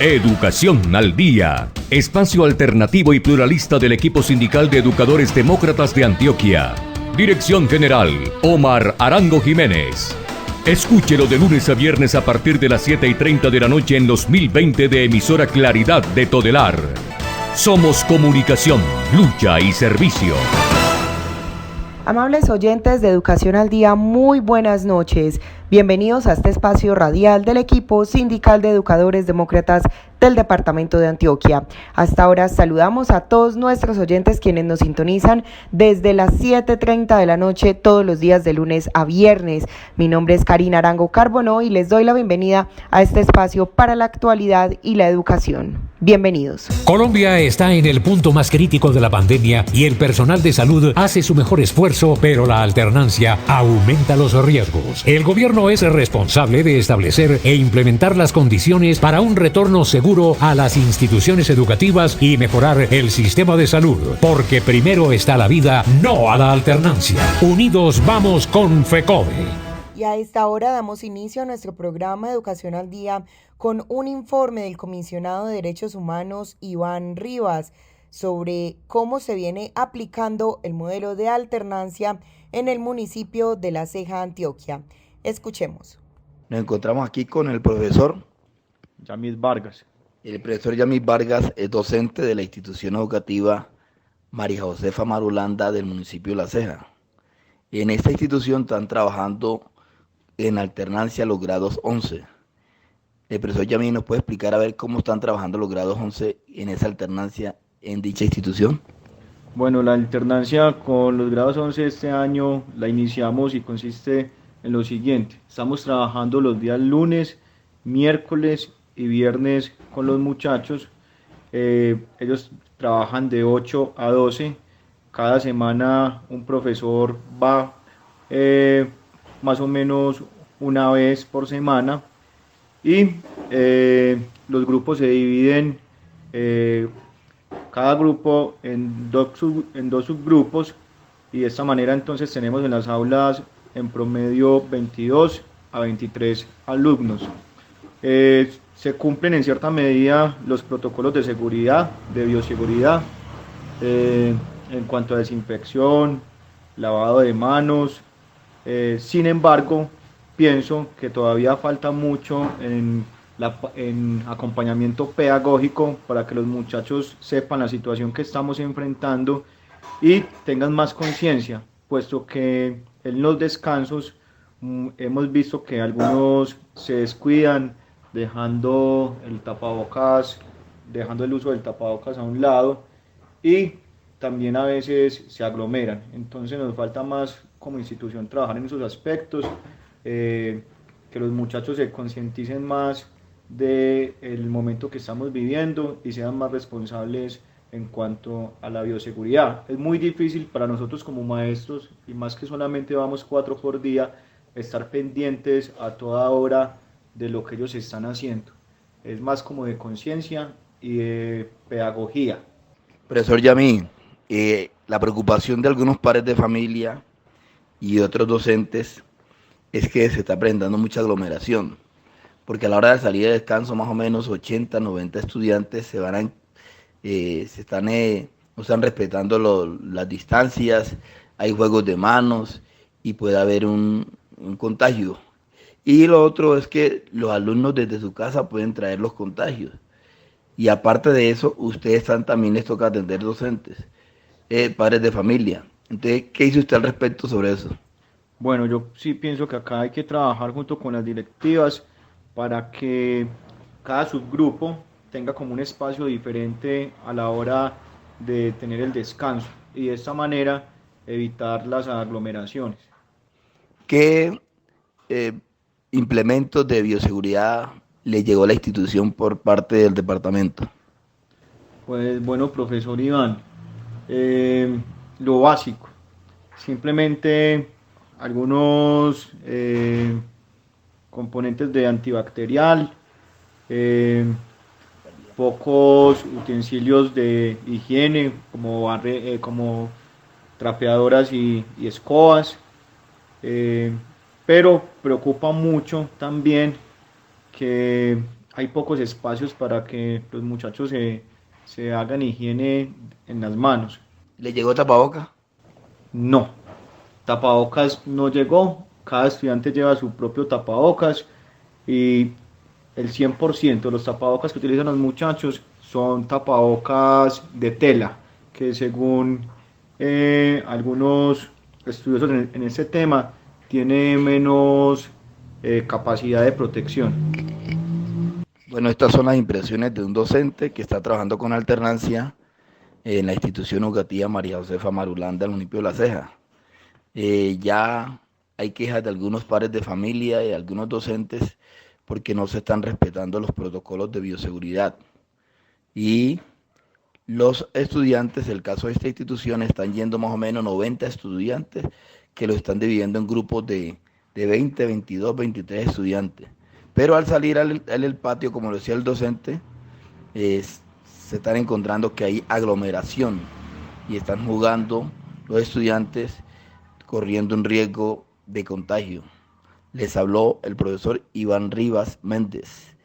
Educación al Día, espacio alternativo y pluralista del equipo sindical de educadores demócratas de Antioquia. Dirección General, Omar Arango Jiménez. Escúchelo de lunes a viernes a partir de las 7:30 de la noche en los 1020 de emisora Claridad de Todelar. Somos comunicación, lucha y servicio. Amables oyentes de Educación al Día, muy buenas noches. Bienvenidos a este espacio radial del equipo sindical de educadores demócratas del departamento de Antioquia. Hasta ahora saludamos a todos nuestros oyentes quienes nos sintonizan desde las 7:30 de la noche todos los días de lunes a viernes. Mi nombre es Karina Arango Carbonó y les doy la bienvenida a este espacio para la actualidad y la educación. Bienvenidos. Colombia está en el punto más crítico de la pandemia y el personal de salud hace su mejor esfuerzo, pero la alternancia aumenta los riesgos. El gobierno es responsable de establecer e implementar las condiciones para un retorno seguro a las instituciones educativas y mejorar el sistema de salud, porque primero está la vida, no a la alternancia. Unidos vamos con FECODE. Y a esta hora damos inicio a nuestro programa Educación al Día con un informe del comisionado de Derechos Humanos, Iván Rivas, sobre cómo se viene aplicando el modelo de alternancia en el municipio de La Ceja, Antioquia. Escuchemos. Nos encontramos aquí con el profesor Yamil Vargas. El profesor Yamil Vargas es docente de la institución educativa María Josefa Marulanda del municipio de La Ceja. En esta institución están trabajando en alternancia los grados 11. El profesor Yamil nos puede explicar a ver cómo están trabajando los grados 11 en esa alternancia en dicha institución. Bueno, la alternancia con los grados 11 este año la iniciamos y consiste en lo siguiente. Estamos trabajando los días lunes, miércoles y viernes con los muchachos. Ellos trabajan de 8 a 12. Cada semana un profesor va más o menos una vez por semana y los grupos se dividen cada grupo en dos subgrupos, y de esta manera entonces tenemos en las aulas en promedio 22 a 23 alumnos. Se cumplen en cierta medida los protocolos de seguridad, de bioseguridad, en cuanto a desinfección, lavado de manos. Sin embargo, pienso que todavía falta mucho en acompañamiento pedagógico para que los muchachos sepan la situación que estamos enfrentando y tengan más conciencia, puesto que en los descansos hemos visto que algunos se descuidan dejando el uso del tapabocas a un lado, y también a veces se aglomeran. Entonces nos falta más como institución trabajar en esos aspectos, que los muchachos se concienticen más del momento que estamos viviendo y sean más responsables en cuanto a la bioseguridad. Es muy difícil para nosotros como maestros, y más que solamente vamos 4 por día, estar pendientes a toda hora de lo que ellos están haciendo. Es más como de conciencia y de pedagogía. Profesor Yamil, la preocupación de algunos padres de familia y otros docentes es que se está presentando mucha aglomeración, porque a la hora de salir de descanso más o menos 80, 90 estudiantes no están respetando las distancias, hay juegos de manos y puede haber un contagio. Y lo otro es que los alumnos desde su casa pueden traer los contagios. Y aparte de eso, ustedes también les toca atender docentes, padres de familia. Entonces, ¿qué dice usted al respecto sobre eso? Bueno, yo sí pienso que acá hay que trabajar junto con las directivas para que cada subgrupo tenga como un espacio diferente a la hora de tener el descanso, y de esta manera evitar las aglomeraciones. ¿Qué implementos de bioseguridad le llegó a la institución por parte del departamento? Pues bueno, profesor Iván, lo básico, simplemente algunos componentes de antibacterial, pocos utensilios de higiene como trapeadoras y escobas, pero preocupa mucho también que hay pocos espacios para que los muchachos se hagan higiene en las manos. ¿Le llegó tapaboca? No, tapabocas no llegó, cada estudiante lleva su propio tapabocas y el 100% de los tapabocas que utilizan los muchachos son tapabocas de tela, que según algunos estudiosos en ese tema, tiene menos capacidad de protección. Bueno, estas son las impresiones de un docente que está trabajando con alternancia en la institución educativa María Josefa Marulanda del municipio de La Ceja. Ya hay quejas de algunos padres de familia y de algunos docentes porque no se están respetando los protocolos de bioseguridad. Y los estudiantes, el caso de esta institución, están yendo más o menos 90 estudiantes que lo están dividiendo en grupos de 20, 22, 23 estudiantes. Pero al salir al patio, como lo decía el docente, se están encontrando que hay aglomeración y están jugando los estudiantes corriendo un riesgo de contagio. Les habló el profesor Iván Rivas Méndez,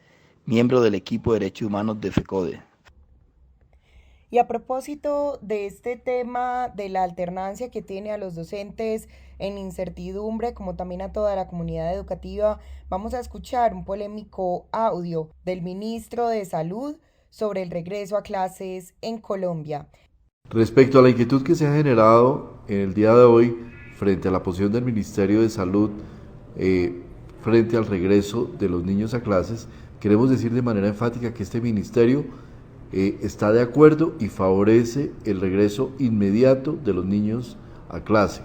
miembro del equipo de Derechos Humanos de FECODE. Y a propósito de este tema de la alternancia que tiene a los docentes en incertidumbre, como también a toda la comunidad educativa, vamos a escuchar un polémico audio del ministro de Salud sobre el regreso a clases en Colombia. Respecto a la inquietud que se ha generado en el día de hoy frente a la posición del Ministerio de Salud frente al regreso de los niños a clases, queremos decir de manera enfática que este ministerio está de acuerdo y favorece el regreso inmediato de los niños a clase,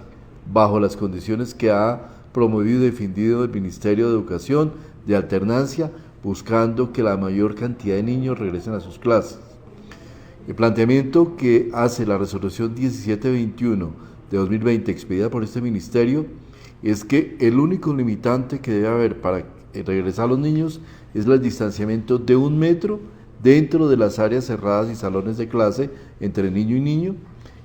bajo las condiciones que ha promovido y defendido el Ministerio de Educación de alternancia, buscando que la mayor cantidad de niños regresen a sus clases. El planteamiento que hace la resolución 1721 de 2020 expedida por este ministerio es que el único limitante que debe haber para regresar a los niños es el distanciamiento de 1 metro dentro de las áreas cerradas y salones de clase entre niño y niño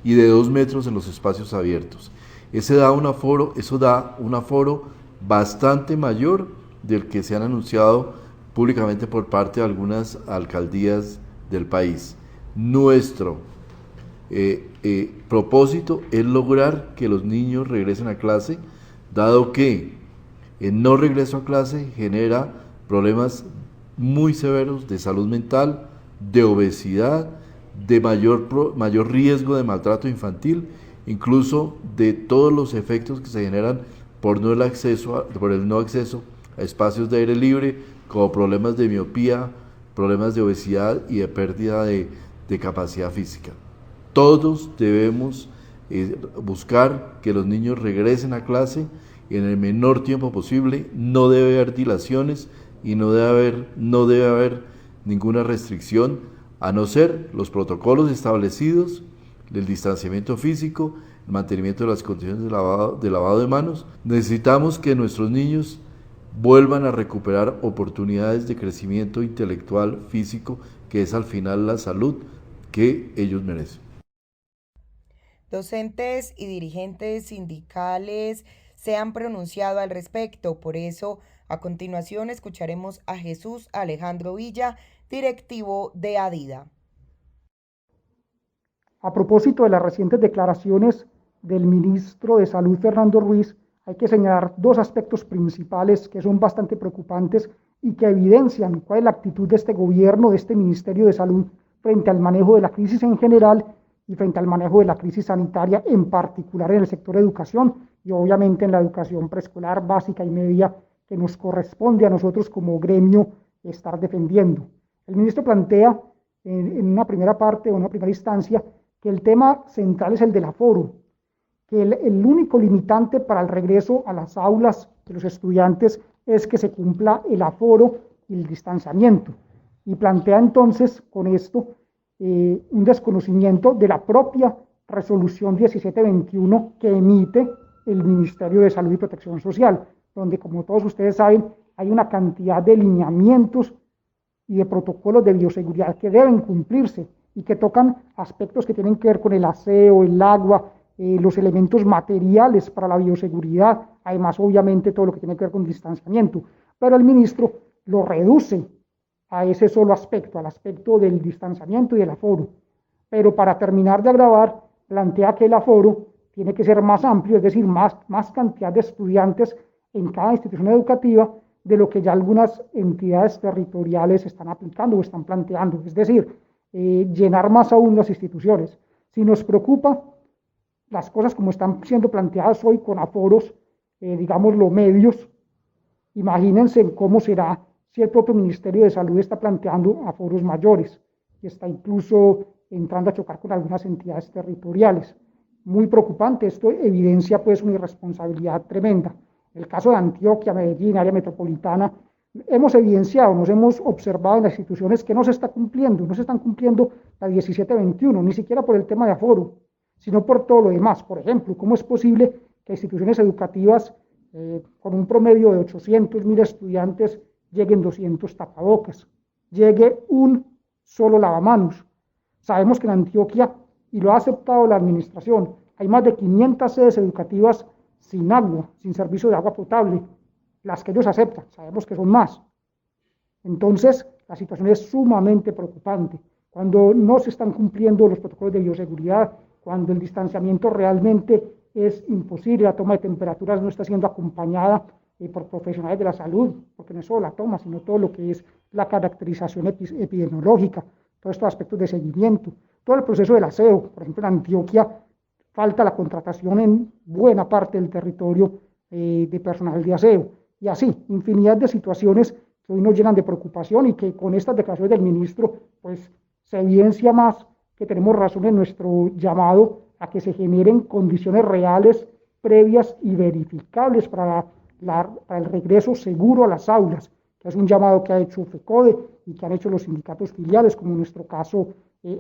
y de 2 metros en los espacios abiertos. Eso da un aforo bastante mayor del que se han anunciado públicamente por parte de algunas alcaldías del país. Nuestro propósito es lograr que los niños regresen a clase, dado que el no regreso a clase genera problemas muy severos de salud mental, de obesidad, de mayor riesgo de maltrato infantil, incluso de todos los efectos que se generan por el no acceso a espacios de aire libre, como problemas de miopía, problemas de obesidad y de pérdida de capacidad física. Todos debemos buscar que los niños regresen a clase en el menor tiempo posible, no debe haber dilaciones y no debe haber ninguna restricción, a no ser los protocolos establecidos, el distanciamiento físico, el mantenimiento de las condiciones de lavado de manos. Necesitamos que nuestros niños vuelvan a recuperar oportunidades de crecimiento intelectual, físico, que es al final la salud que ellos merecen. Docentes y dirigentes sindicales se han pronunciado al respecto, por eso a continuación escucharemos a Jesús Alejandro Villa, directivo de ADIDA. A propósito de las recientes declaraciones del ministro de Salud, Fernando Ruiz, hay que señalar 2 aspectos principales que son bastante preocupantes y que evidencian cuál es la actitud de este gobierno, de este Ministerio de Salud, frente al manejo de la crisis en general y frente al manejo de la crisis sanitaria, en particular en el sector de educación y obviamente en la educación preescolar, básica y media, que nos corresponde a nosotros como gremio estar defendiendo. El ministro plantea en una primera parte o una primera instancia que el tema central es el del aforo, que el único limitante para el regreso a las aulas de los estudiantes es que se cumpla el aforo y el distanciamiento. Y plantea entonces con esto un desconocimiento de la propia resolución 1721 que emite el Ministerio de Salud y Protección Social, donde, como todos ustedes saben, hay una cantidad de lineamientos y de protocolos de bioseguridad que deben cumplirse y que tocan aspectos que tienen que ver con el aseo, el agua, los elementos materiales para la bioseguridad, además obviamente todo lo que tiene que ver con distanciamiento, pero el ministro lo reduce a ese solo aspecto, al aspecto del distanciamiento y del aforo. Pero para terminar de agravar, plantea que el aforo tiene que ser más amplio, es decir, más cantidad de estudiantes en cada institución educativa de lo que ya algunas entidades territoriales están aplicando o están planteando, es decir, llenar más aún las instituciones. Si nos preocupa las cosas como están siendo planteadas hoy con aforos, digámoslo, medios, imagínense en cómo será si el propio Ministerio de Salud está planteando aforos mayores y está incluso entrando a chocar con algunas entidades territoriales. Muy preocupante, esto evidencia pues una irresponsabilidad tremenda. En el caso de Antioquia, Medellín, área metropolitana, hemos evidenciado, nos hemos observado en las instituciones que no se están cumpliendo la 1721, ni siquiera por el tema de aforo, sino por todo lo demás. Por ejemplo, ¿cómo es posible que instituciones educativas con un promedio de 800.000 estudiantes lleguen 200 tapabocas, llegue un solo lavamanos? Sabemos que en Antioquia, y lo ha aceptado la administración, hay más de 500 sedes educativas sin agua, sin servicio de agua potable, las que ellos aceptan, sabemos que son más. Entonces, la situación es sumamente preocupante. Cuando no se están cumpliendo los protocolos de bioseguridad, cuando el distanciamiento realmente es imposible, la toma de temperaturas no está siendo acompañada por profesionales de la salud, porque no es solo la toma, sino todo lo que es la caracterización epidemiológica, todos estos aspectos de seguimiento, todo el proceso del aseo. Por ejemplo, en Antioquia falta la contratación en buena parte del territorio de personal de aseo, y así, infinidad de situaciones que hoy nos llenan de preocupación y que con estas declaraciones del ministro, pues se evidencia más que tenemos razón en nuestro llamado a que se generen condiciones reales, previas y verificables para el regreso seguro a las aulas, que es un llamado que ha hecho FECODE y que han hecho los sindicatos filiales, como en nuestro caso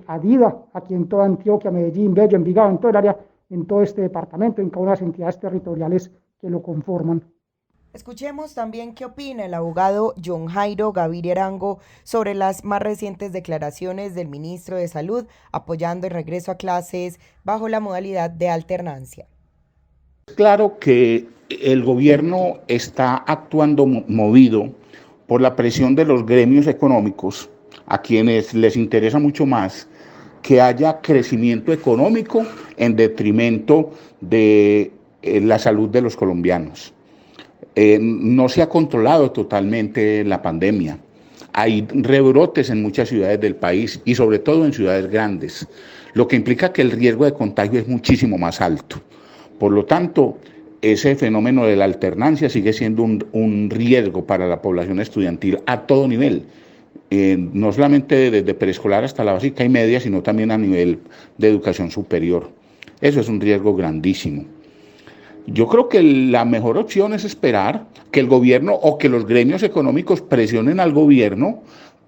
ADIDA, aquí en toda Antioquia, Medellín, Bello, Envigado, en todo el área, en todo este departamento, en cada una de las entidades territoriales que lo conforman. Escuchemos también qué opina el abogado John Jairo Gaviria Arango sobre las más recientes declaraciones del ministro de Salud apoyando el regreso a clases bajo la modalidad de alternancia. Claro que el gobierno está actuando movido por la presión de los gremios económicos, a quienes les interesa mucho más que haya crecimiento económico en detrimento de la salud de los colombianos. No se ha controlado totalmente la pandemia. Hay rebrotes en muchas ciudades del país y sobre todo en ciudades grandes, lo que implica que el riesgo de contagio es muchísimo más alto. Por lo tanto, ese fenómeno de la alternancia sigue siendo un riesgo para la población estudiantil a todo nivel, no solamente desde preescolar hasta la básica y media, sino también a nivel de educación superior. Eso es un riesgo grandísimo. Yo creo que la mejor opción es esperar que el gobierno o que los gremios económicos presionen al gobierno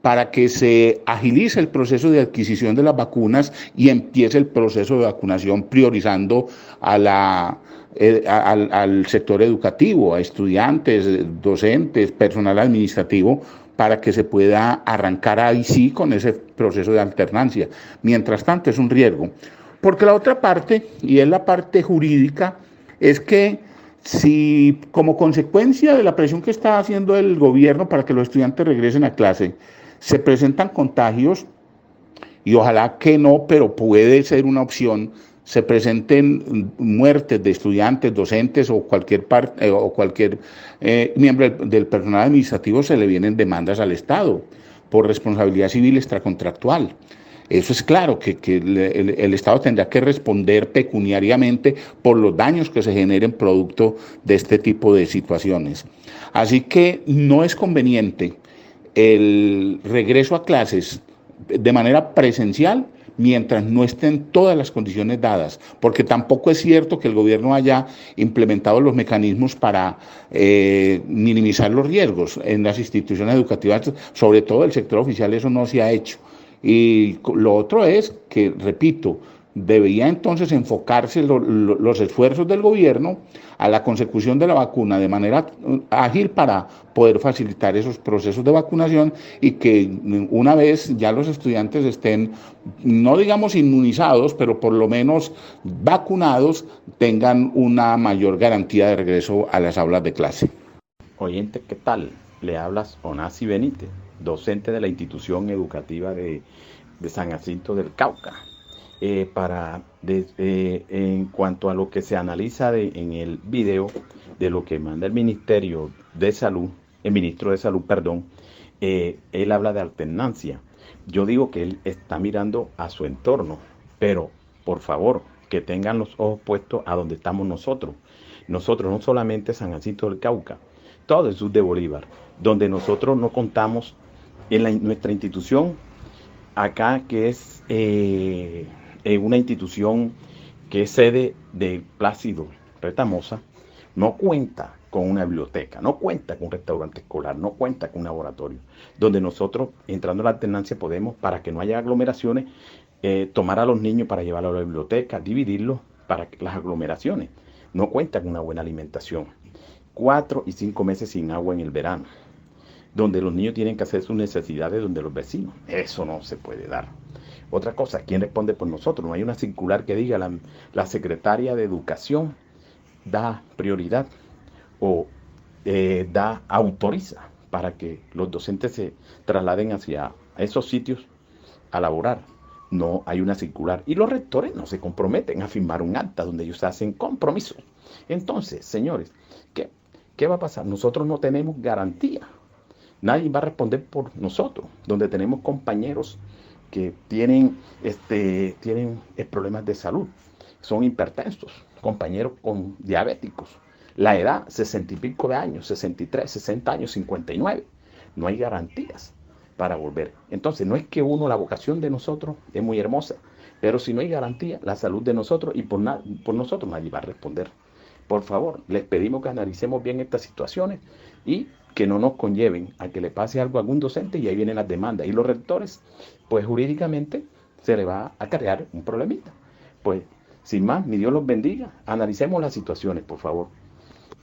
para que se agilice el proceso de adquisición de las vacunas y empiece el proceso de vacunación priorizando al sector educativo, a estudiantes, docentes, personal administrativo, para que se pueda arrancar ahí sí con ese proceso de alternancia. Mientras tanto es un riesgo. Porque la otra parte, y es la parte jurídica, es que si como consecuencia de la presión que está haciendo el gobierno para que los estudiantes regresen a clase, se presentan contagios, y ojalá que no, pero puede ser una opción, se presenten muertes de estudiantes, docentes o cualquier miembro del personal administrativo, se le vienen demandas al Estado por responsabilidad civil extracontractual. Eso es claro, que el Estado tendrá que responder pecuniariamente por los daños que se generen producto de este tipo de situaciones. Así que no es conveniente el regreso a clases de manera presencial mientras no estén todas las condiciones dadas, porque tampoco es cierto que el gobierno haya implementado los mecanismos para minimizar los riesgos en las instituciones educativas, sobre todo el sector oficial. Eso no se ha hecho. Y lo otro es que, repito, debería entonces enfocarse los esfuerzos del gobierno a la consecución de la vacuna de manera ágil para poder facilitar esos procesos de vacunación y que una vez ya los estudiantes estén, no digamos inmunizados, pero por lo menos vacunados, tengan una mayor garantía de regreso a las aulas de clase. Oyente, ¿qué tal? Le hablas Onasi Benítez. docente de la institución educativa de San Jacinto del Cauca. En cuanto a lo que se analiza en el video de lo que manda el Ministerio de Salud, el ministro de Salud, perdón, él habla de alternancia. Yo digo que él está mirando a su entorno, pero por favor, que tengan los ojos puestos a donde estamos nosotros. Nosotros, no solamente San Jacinto del Cauca, todo el sur de Bolívar, donde nosotros no contamos en nuestra institución, acá que es una institución que es sede de Plácido Retamosa, no cuenta con una biblioteca, no cuenta con un restaurante escolar, no cuenta con un laboratorio, donde nosotros, entrando en la alternancia, podemos, para que no haya aglomeraciones, tomar a los niños para llevarlos a la biblioteca, dividirlos para las aglomeraciones. No cuenta con una buena alimentación. 4 y 5 meses sin agua en el verano, donde los niños tienen que hacer sus necesidades donde los vecinos. Eso no se puede dar. Otra cosa, ¿quién responde por nosotros? No hay una circular que diga la secretaria de Educación da prioridad o autoriza para que los docentes se trasladen hacia esos sitios a laborar. No hay una circular. Y los rectores no se comprometen a firmar un acta donde ellos hacen compromisos. Entonces, señores, ¿qué va a pasar? Nosotros no tenemos garantía. Nadie va a responder por nosotros, donde tenemos compañeros que tienen problemas de salud, son hipertensos, compañeros con diabéticos, la edad, 60 y pico de años, 63, 60 años, 59, no hay garantías para volver. Entonces, no es que la vocación de nosotros es muy hermosa, pero si no hay garantía, la salud de nosotros y por nosotros nadie va a responder. Por favor, les pedimos que analicemos bien estas situaciones y que no nos conlleven a que le pase algo a algún docente y ahí vienen las demandas. Y los rectores, pues jurídicamente se le va a crear un problemita. Pues, sin más, ni Dios los bendiga, analicemos las situaciones, por favor.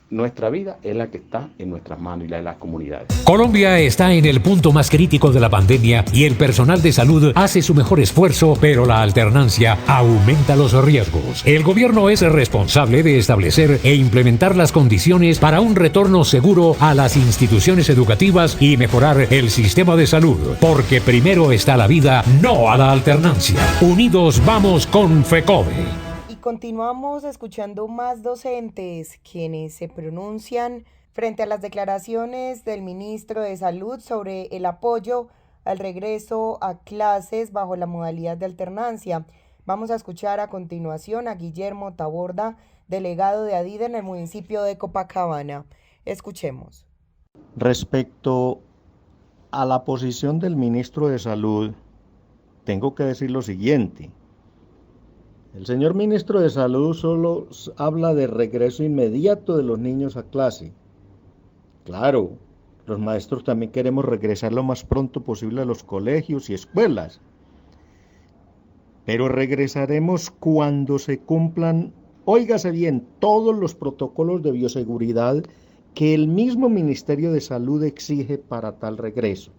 Nuestra vida es la que está en nuestras manos y la de las comunidades. Colombia está en el punto más crítico de la pandemia y el personal de salud hace su mejor esfuerzo, pero la alternancia aumenta los riesgos. El gobierno es responsable de establecer e implementar las condiciones para un retorno seguro a las instituciones educativas y mejorar el sistema de salud, porque primero está la vida, no a la alternancia. Unidos vamos con FECODE. Continuamos escuchando más docentes quienes se pronuncian frente a las declaraciones del ministro de Salud sobre el apoyo al regreso a clases bajo la modalidad de alternancia. Vamos a escuchar a continuación a Guillermo Taborda, delegado de ADIDE en el municipio de Copacabana. Escuchemos. Respecto a la posición del ministro de Salud, tengo que decir lo siguiente. El señor ministro de Salud solo habla de regreso inmediato de los niños a clase. Claro, los maestros también queremos regresar lo más pronto posible a los colegios y escuelas. Pero regresaremos cuando se cumplan, óigase bien, todos los protocolos de bioseguridad que el mismo Ministerio de Salud exige para tal regreso.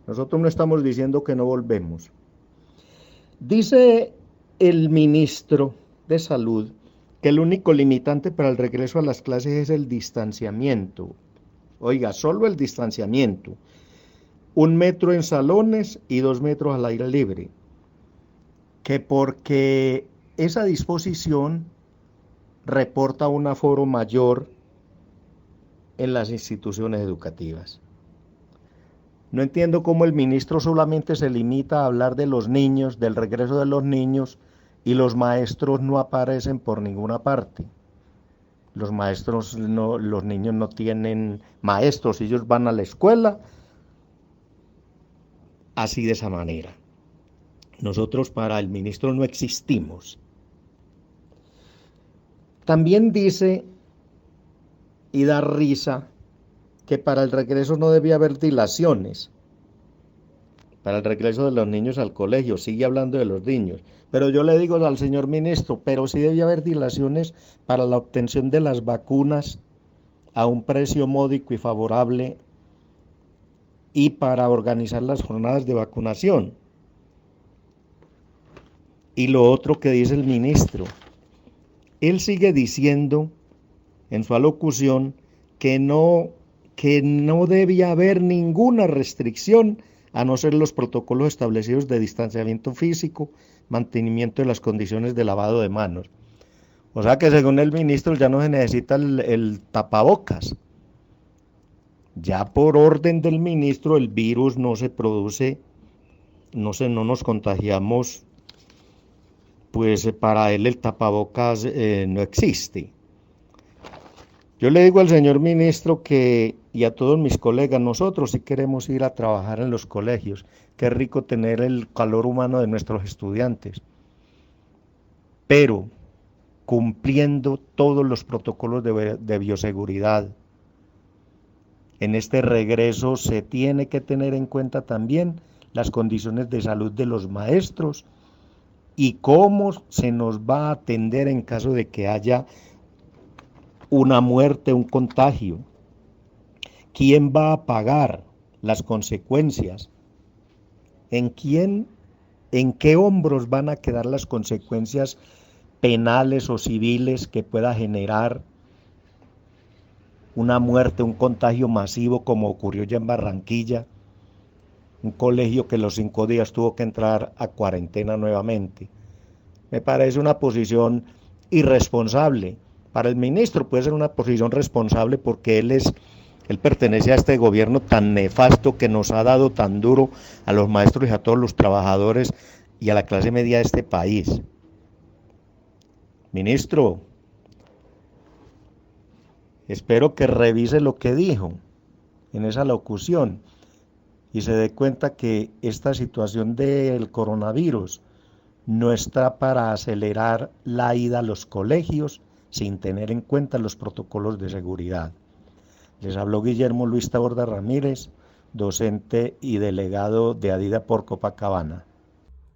Nosotros no estamos diciendo que no volvemos. Dice el ministro de Salud que el único limitante para el regreso a las clases es el distanciamiento. Oiga, solo el distanciamiento. 1 metro en salones y 2 metros al aire libre. Que porque esa disposición reporta un aforo mayor en las instituciones educativas. No entiendo cómo el ministro solamente se limita a hablar de los niños, del regreso de los niños, y los maestros no aparecen por ninguna parte. Los niños no tienen maestros, ellos van a la escuela así de esa manera. Nosotros para el ministro no existimos. También dice, y da risa, que para el regreso no debía haber dilaciones. Para el regreso de los niños al colegio, sigue hablando de los niños. Pero yo le digo al señor ministro, pero sí debía haber dilaciones para la obtención de las vacunas a un precio módico y favorable y para organizar las jornadas de vacunación. Y lo otro que dice el ministro, él sigue diciendo en su alocución que no que no debe haber ninguna restricción a no ser los protocolos establecidos de distanciamiento físico, mantenimiento de las condiciones de lavado de manos. O sea que según el ministro ya no se necesita el tapabocas. Ya por orden del ministro el virus no se produce, no nos contagiamos, pues para él el tapabocas no existe. Yo le digo al señor ministro y a todos mis colegas, nosotros sí queremos ir a trabajar en los colegios. Qué rico tener el calor humano de nuestros estudiantes, pero cumpliendo todos los protocolos de bioseguridad. En este regreso se tiene que tener en cuenta también las condiciones de salud de los maestros y cómo se nos va a atender en caso de que haya una muerte, un contagio. ¿Quién va a pagar las consecuencias? ¿En qué hombros van a quedar las consecuencias penales o civiles que pueda generar una muerte, un contagio masivo como ocurrió ya en Barranquilla? Un colegio que los 5 días tuvo que entrar a cuarentena nuevamente. Me parece una posición irresponsable. Para el ministro puede ser una posición responsable porque él pertenece a este gobierno tan nefasto que nos ha dado tan duro a los maestros y a todos los trabajadores y a la clase media de este país. Ministro, espero que revise lo que dijo en esa locución y se dé cuenta que esta situación del coronavirus no está para acelerar la ida a los colegios sin tener en cuenta los protocolos de seguridad. Les habló Guillermo Luis Taborda Ramírez, docente y delegado de Adida por Copacabana.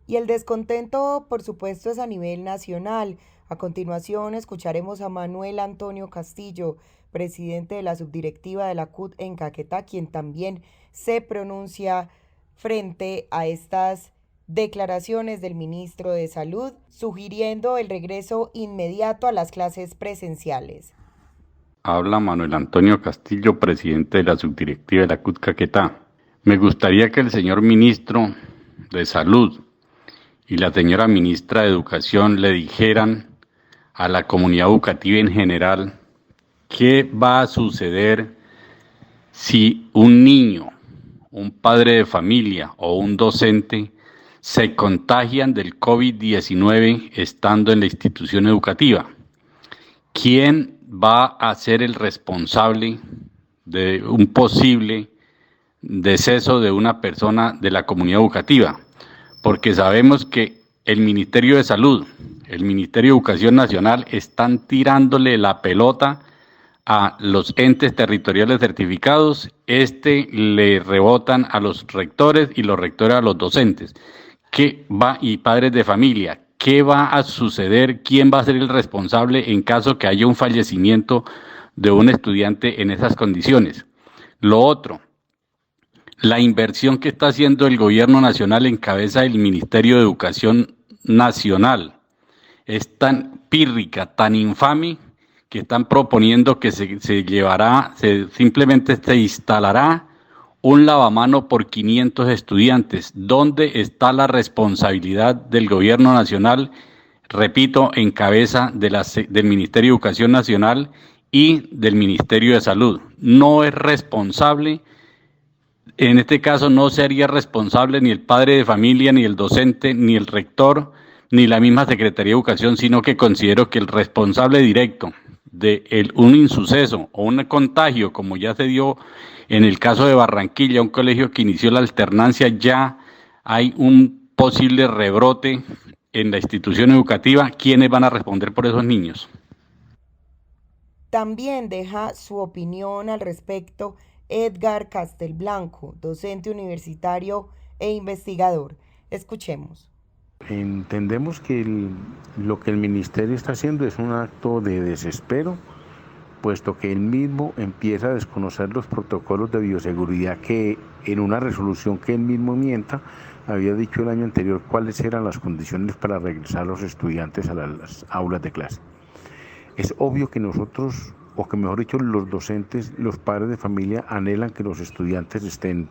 Y el descontento, por supuesto, es a nivel nacional. A continuación escucharemos a Manuel Antonio Castillo, presidente de la subdirectiva de la CUT en Caquetá, quien también se pronuncia frente a estas declaraciones del ministro de Salud, sugiriendo el regreso inmediato a las clases presenciales. Habla Manuel Antonio Castillo, presidente de la subdirectiva de la CUT Caquetá. Me gustaría que el señor ministro de Salud y la señora ministra de Educación le dijeran a la comunidad educativa en general qué va a suceder si un niño, un padre de familia o un docente se contagian del COVID-19 estando en la institución educativa. ¿Quién va a ser el responsable de un posible deceso de una persona de la comunidad educativa? Porque sabemos que el Ministerio de Salud, el Ministerio de Educación Nacional están tirándole la pelota a los entes territoriales certificados, le rebotan a los rectores y los rectores a los docentes. Y padres de familia, ¿qué va a suceder? ¿Quién va a ser el responsable en caso que haya un fallecimiento de un estudiante en esas condiciones? Lo otro, la inversión que está haciendo el gobierno nacional en cabeza del Ministerio de Educación Nacional es tan pírrica, tan infame, que están proponiendo que simplemente se instalará un lavamano por 500 estudiantes. ¿Dónde está la responsabilidad del gobierno nacional? Repito, en cabeza del Ministerio de Educación Nacional y del Ministerio de Salud. No es responsable, en este caso no sería responsable ni el padre de familia, ni el docente, ni el rector, ni la misma Secretaría de Educación, sino que considero que el responsable directo de un insuceso o un contagio, como ya se dio en el caso de Barranquilla, un colegio que inició la alternancia, ya hay un posible rebrote en la institución educativa. ¿Quiénes van a responder por esos niños? También deja su opinión al respecto Edgar Castelblanco, docente universitario e investigador. Escuchemos. Entendemos que lo que el ministerio está haciendo es un acto de desespero, puesto que él mismo empieza a desconocer los protocolos de bioseguridad que en una resolución que él mismo había dicho el año anterior cuáles eran las condiciones para regresar a los estudiantes a las aulas de clase. Es obvio que nosotros o que mejor dicho los docentes, los padres de familia anhelan que los estudiantes estén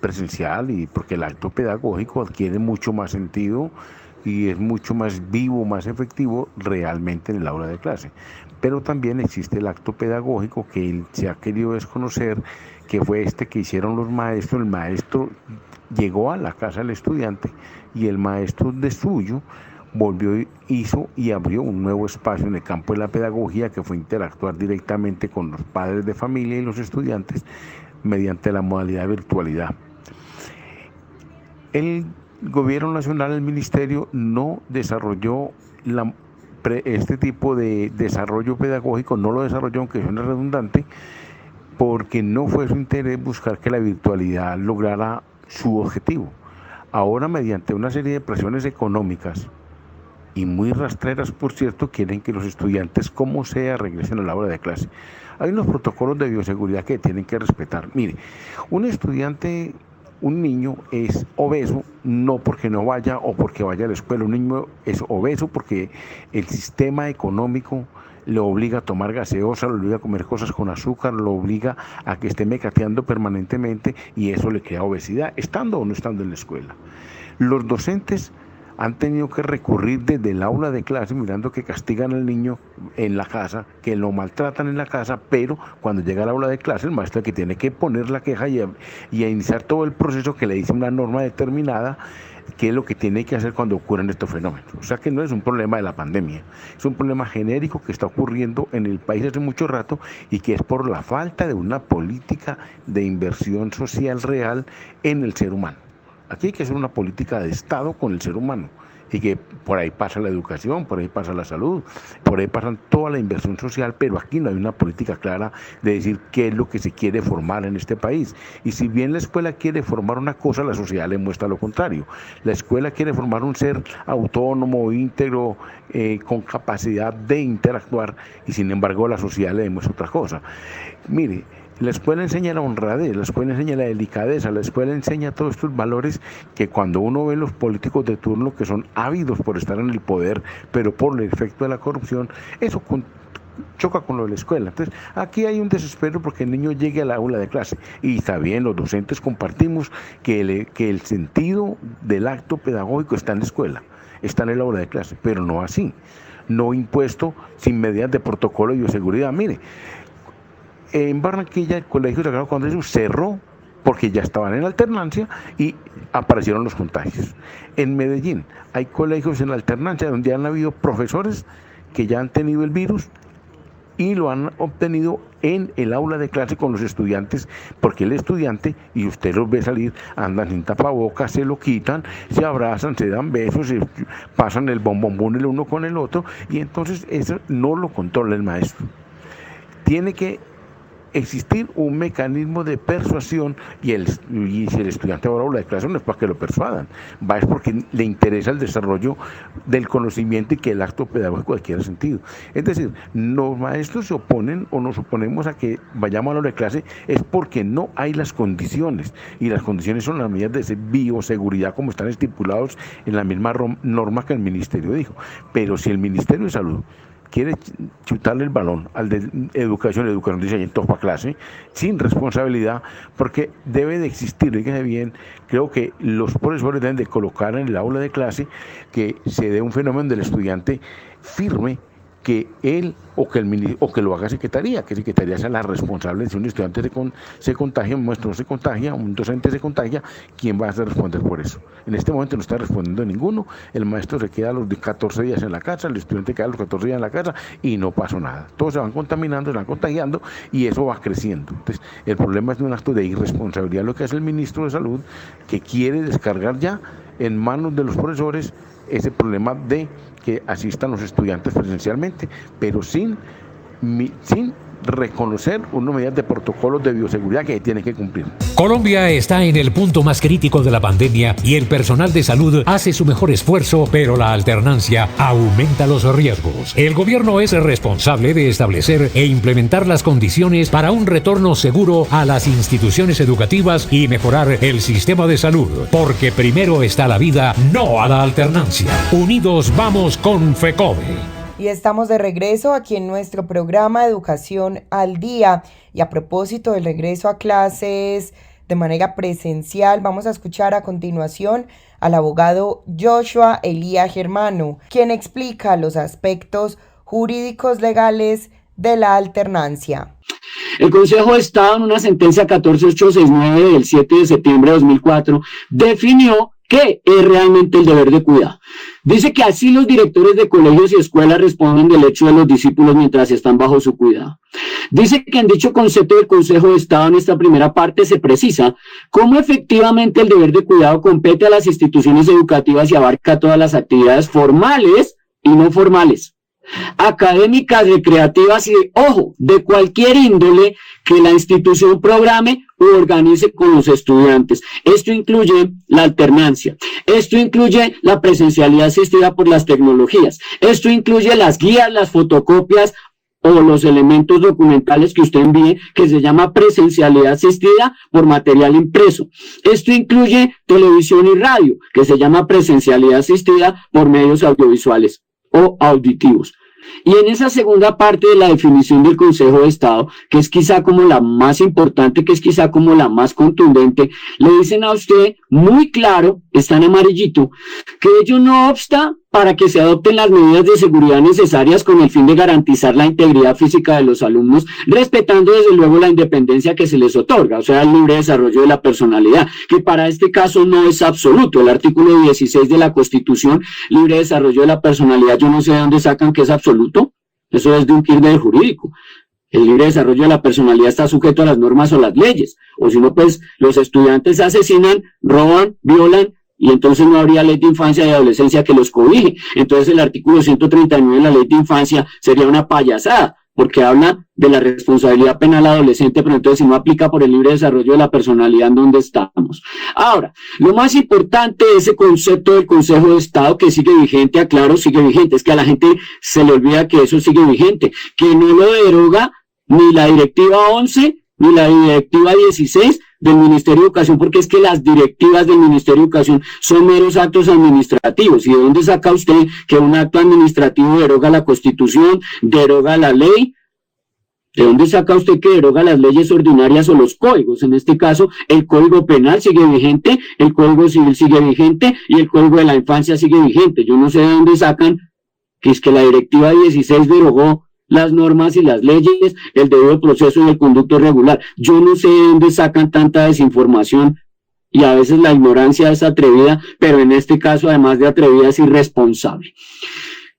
presencial, y porque el acto pedagógico adquiere mucho más sentido y es mucho más vivo, más efectivo realmente en el aula de clase. Pero también existe el acto pedagógico que se ha querido desconocer, que fue este que hicieron los maestros. El maestro llegó a la casa del estudiante y el maestro de suyo volvió, hizo y abrió un nuevo espacio en el campo de la pedagogía, que fue interactuar directamente con los padres de familia y los estudiantes mediante la modalidad de virtualidad. El gobierno nacional, el ministerio, no desarrolló este tipo de desarrollo pedagógico, no lo desarrolló, aunque suene redundante, porque no fue su interés buscar que la virtualidad lograra su objetivo. Ahora, mediante una serie de presiones económicas y muy rastreras, por cierto, quieren que los estudiantes, como sea, regresen a la aula de clase. Hay unos protocolos de bioseguridad que tienen que respetar. Mire, un niño es obeso no porque no vaya o porque vaya a la escuela. Un niño es obeso porque el sistema económico lo obliga a tomar gaseosa, lo obliga a comer cosas con azúcar, lo obliga a que esté mecateando permanentemente, y eso le crea obesidad, estando o no estando en la escuela. Los docentes han tenido que recurrir desde el aula de clase, mirando que castigan al niño en la casa, que lo maltratan en la casa, pero cuando llega al aula de clase, el maestro que tiene que poner la queja y a iniciar todo el proceso que le dice una norma determinada, qué es lo que tiene que hacer cuando ocurren estos fenómenos. O sea que no es un problema de la pandemia, es un problema genérico que está ocurriendo en el país hace mucho rato, y que es por la falta de una política de inversión social real en el ser humano. Aquí hay que hacer una política de Estado con el ser humano, y que por ahí pasa la educación, por ahí pasa la salud, por ahí pasan toda la inversión social, pero aquí no hay una política clara de decir qué es lo que se quiere formar en este país. Y si bien la escuela quiere formar una cosa, la sociedad le muestra lo contrario. La escuela quiere formar un ser autónomo, íntegro, con capacidad de interactuar, y sin embargo la sociedad le demuestra otra cosa. Mire, la escuela enseña la honradez, la escuela enseña la delicadeza, la escuela enseña todos estos valores que cuando uno ve los políticos de turno, que son ávidos por estar en el poder, pero por el efecto de la corrupción, eso choca con lo de la escuela. Entonces, aquí hay un desespero porque el niño llegue a la aula de clase. Y está bien, los docentes compartimos que el sentido del acto pedagógico está en la escuela, está en el aula de clase, pero no así, no impuesto sin medidas de protocolo de bioseguridad. Mire, en Barranquilla el Colegio Sagrado Juan de Jesús cerró porque ya estaban en alternancia y aparecieron los contagios. En Medellín hay colegios en alternancia donde han habido profesores que ya han tenido el virus y lo han obtenido en el aula de clase con los estudiantes, porque el estudiante, y usted los ve salir, andan sin tapabocas, se lo quitan, se abrazan, se dan besos, se pasan el bombombón el uno con el otro, y entonces eso no lo controla el maestro. Tiene que existir un mecanismo de persuasión, y si el estudiante va a la aula de clase no es para que lo persuadan, es porque le interesa el desarrollo del conocimiento y que el acto pedagógico adquiera sentido. Es decir, los maestros se oponen o nos oponemos a que vayamos a la aula de clase es porque no hay las condiciones, y las condiciones son las medidas de bioseguridad como están estipulados en la misma norma que el ministerio dijo. Pero si el Ministerio de Salud quiere chutarle el balón al de educación dice todos para clase, sin responsabilidad, porque debe de existir, fíjense bien, creo que los profesores deben de colocar en el aula de clase que se dé un fenómeno del estudiante firme, que él o que lo haga Secretaría, que Secretaría sea la responsable. Si un estudiante se contagia, un maestro se contagia, un docente se contagia, ¿quién va a responder por eso? En este momento no está respondiendo ninguno, el maestro se queda los 14 días en la casa, el estudiante queda los 14 días en la casa y no pasó nada. Todos se van contaminando, se van contagiando y eso va creciendo. Entonces, el problema es de un acto de irresponsabilidad lo que hace el ministro de Salud, que quiere descargar ya en manos de los profesores ese problema de que asistan los estudiantes presencialmente, pero sin reconocer unas medidas de protocolos de bioseguridad que tienen que cumplir. Colombia está en el punto más crítico de la pandemia y el personal de salud hace su mejor esfuerzo, pero la alternancia aumenta los riesgos. El gobierno es responsable de establecer e implementar las condiciones para un retorno seguro a las instituciones educativas y mejorar el sistema de salud, porque primero está la vida, no a la alternancia. Unidos vamos con FECODE. Y estamos de regreso aquí en nuestro programa Educación al Día. Y a propósito del regreso a clases de manera presencial, vamos a escuchar a continuación al abogado Joshua Elía Germano, quien explica los aspectos jurídicos legales de la alternancia. El Consejo de Estado, en una sentencia 14869 del 7 de septiembre de 2004, definió qué es realmente el deber de cuidado. Dice que así los directores de colegios y escuelas responden del hecho de los discípulos mientras están bajo su cuidado. Dice que en dicho concepto del Consejo de Estado, en esta primera parte, se precisa cómo efectivamente el deber de cuidado compete a las instituciones educativas y abarca todas las actividades formales y no formales, académicas, recreativas y, ojo, de cualquier índole que la institución programe o organice con los estudiantes. Esto incluye la alternancia, esto incluye la presencialidad asistida por las tecnologías, esto incluye las guías, las fotocopias o los elementos documentales que usted envíe, que se llama presencialidad asistida por material impreso. Esto incluye televisión y radio, que se llama presencialidad asistida por medios audiovisuales o auditivos. Y en esa segunda parte de la definición del Consejo de Estado, que es quizá como la más importante, que es quizá como la más contundente, le dicen a usted muy claro, está en amarillito, que ello no obsta para que se adopten las medidas de seguridad necesarias con el fin de garantizar la integridad física de los alumnos, respetando desde luego la independencia que se les otorga, o sea, el libre desarrollo de la personalidad, que para este caso no es absoluto. El artículo 16 de la Constitución, libre desarrollo de la personalidad, yo no sé de dónde sacan que es absoluto, eso es de un kirder jurídico. El libre desarrollo de la personalidad está sujeto a las normas o las leyes, o si no, pues los estudiantes asesinan, roban, violan, y entonces no habría ley de infancia y adolescencia que los cobije. Entonces el artículo 139 de la ley de infancia sería una payasada, porque habla de la responsabilidad penal adolescente, pero entonces si no aplica por el libre desarrollo de la personalidad, ¿en dónde estamos? Ahora, lo más importante de ese concepto del Consejo de Estado, que sigue vigente, aclaro, sigue vigente, es que a la gente se le olvida que eso sigue vigente, que no lo deroga ni la Directiva 11, ni la Directiva 16, del Ministerio de Educación, porque es que las directivas del Ministerio de Educación son meros actos administrativos. ¿Y de dónde saca usted que un acto administrativo deroga la Constitución, deroga la ley? ¿De dónde saca usted que deroga las leyes ordinarias o los códigos? En este caso, el Código Penal sigue vigente, el Código Civil sigue vigente y el Código de la Infancia sigue vigente. Yo no sé de dónde sacan que es que la Directiva 16 derogó las normas y las leyes, el debido proceso y el conducto regular. Yo no sé de dónde sacan tanta desinformación y a veces la ignorancia es atrevida, pero en este caso, además de atrevida, es irresponsable.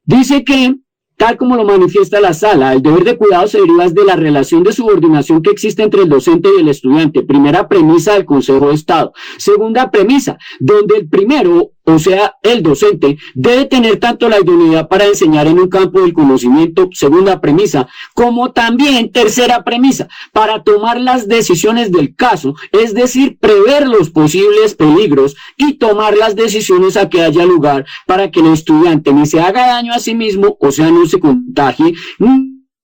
Dice que, tal como lo manifiesta la sala, el deber de cuidado se deriva de la relación de subordinación que existe entre el docente y el estudiante. Primera premisa del Consejo de Estado. Segunda premisa, donde el primero, o sea, el docente, debe tener tanto la idoneidad para enseñar en un campo del conocimiento, segunda premisa, como también, tercera premisa, para tomar las decisiones del caso, es decir, prever los posibles peligros y tomar las decisiones a que haya lugar para que el estudiante ni se haga daño a sí mismo, o sea, no se contagie,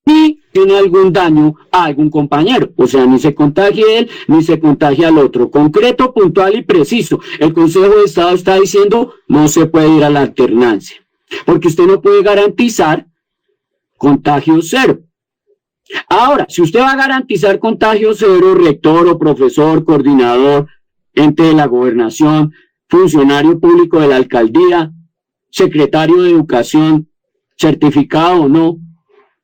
ni tiene algún daño a algún compañero, o sea, ni se contagie él, ni se contagie al otro. Concreto, puntual y preciso. El Consejo de Estado está diciendo, no se puede ir a la alternancia, porque usted no puede garantizar contagio cero. Ahora, si usted va a garantizar contagio cero, rector o profesor, coordinador, ente de la gobernación, funcionario público de la alcaldía, secretario de educación, certificado o no,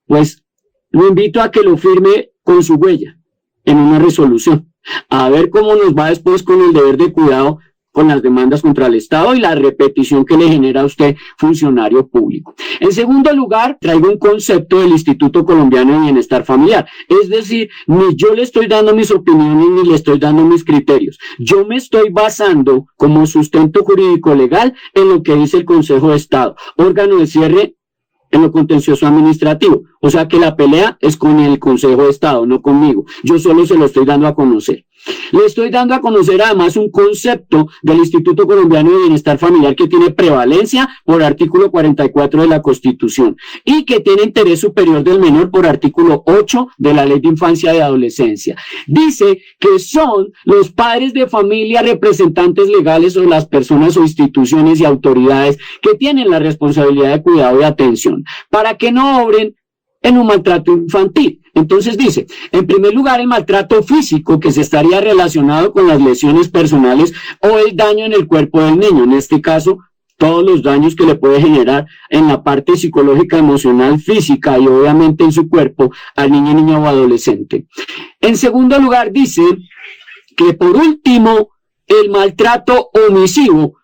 pues lo invito a que lo firme con su huella en una resolución. A ver cómo nos va después con el deber de cuidado, con las demandas contra el Estado y la repetición que le genera a usted, funcionario público. En segundo lugar, traigo un concepto del Instituto Colombiano de Bienestar Familiar. Es decir, ni yo le estoy dando mis opiniones ni le estoy dando mis criterios. Yo me estoy basando como sustento jurídico legal en lo que dice el Consejo de Estado, órgano de cierre en lo contencioso administrativo. O sea que la pelea es con el Consejo de Estado, no conmigo. Yo solo se lo estoy dando a conocer. Le estoy dando a conocer además un concepto del Instituto Colombiano de Bienestar Familiar que tiene prevalencia por artículo 44 de la Constitución y que tiene interés superior del menor por artículo 8 de la Ley de Infancia y Adolescencia. Dice que son los padres de familia, representantes legales o las personas o instituciones y autoridades que tienen la responsabilidad de cuidado y atención. atención para que no obren en un maltrato infantil. Entonces dice, en primer lugar, el maltrato físico, que se estaría relacionado con las lesiones personales o el daño en el cuerpo del niño, en este caso, todos los daños que le puede generar en la parte psicológica, emocional, física y obviamente en su cuerpo al niño, niña o adolescente. En segundo lugar, dice que por último, el maltrato omisivo.